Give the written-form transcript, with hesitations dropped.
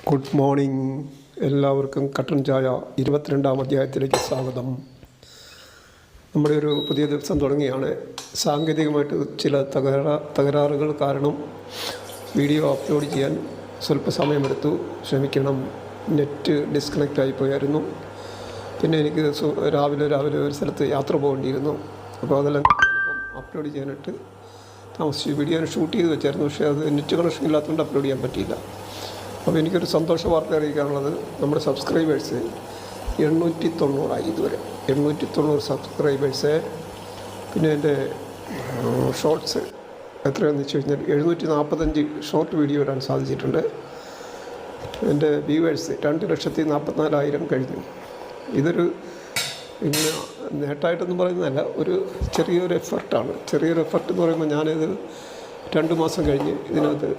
Good morning. എല്ലാവർക്കും കട്ടൻ ചായ 22-ാം അധ്യായത്തിലേക്ക് സ്വാഗതം. നമ്മുടെ ഒരു പുതിയ ദിവസം തുടങ്ങിയാണ്. സാങ്കേതികമായിട്ട് ചില തകരാറുകൾ കാരണം വീഡിയോ അപ്ലോഡ് ചെയ്യാൻ സ്വല്പ സമയമെടുത്തു, ക്ഷമിക്കണം. നെറ്റ് ഡിസ്കണക്റ്റ് ആയിപ്പോയായിരുന്നു. പിന്നെ എനിക്ക് രാവിലെ ഒരു സ്ഥലത്ത് യാത്ര പോകേണ്ടിയിരുന്നു. അപ്പോൾ അതെല്ലാം അപ്ലോഡ് ചെയ്യാനായിട്ട് താമസിച്ചു. വീഡിയോ ഷൂട്ട് ചെയ്ത് വെച്ചായിരുന്നു, പക്ഷേ അത് നെറ്റ് കണക്ഷൻ ഇല്ലാത്തതുകൊണ്ട് അപ്ലോഡ് ചെയ്യാൻ പറ്റിയില്ല. അപ്പോൾ എനിക്കൊരു സന്തോഷ വാർത്ത അറിയിക്കാനുള്ളത്, നമ്മുടെ സബ്സ്ക്രൈബേഴ്സ് 890 ഇതുവരെ 890 സബ്സ്ക്രൈബേഴ്സ്. പിന്നെ എൻ്റെ ഷോർട്സ് എത്രയാണെന്ന് വെച്ച് കഴിഞ്ഞാൽ 745 ഷോർട്ട് വീഡിയോ ഇടാൻ സാധിച്ചിട്ടുണ്ട്. എൻ്റെ വ്യൂവേഴ്സ് 2,44,000 കഴിഞ്ഞു. ഇതൊരു പിന്നെ നേട്ടമായിട്ടൊന്നും പറയുന്നതല്ല, ഒരു ചെറിയൊരു എഫർട്ടാണ്. ചെറിയൊരു എഫർട്ട് എന്ന് പറയുമ്പോൾ ഞാനിത് 2 മാസം കഴിഞ്ഞ് ഇതിനകത്ത്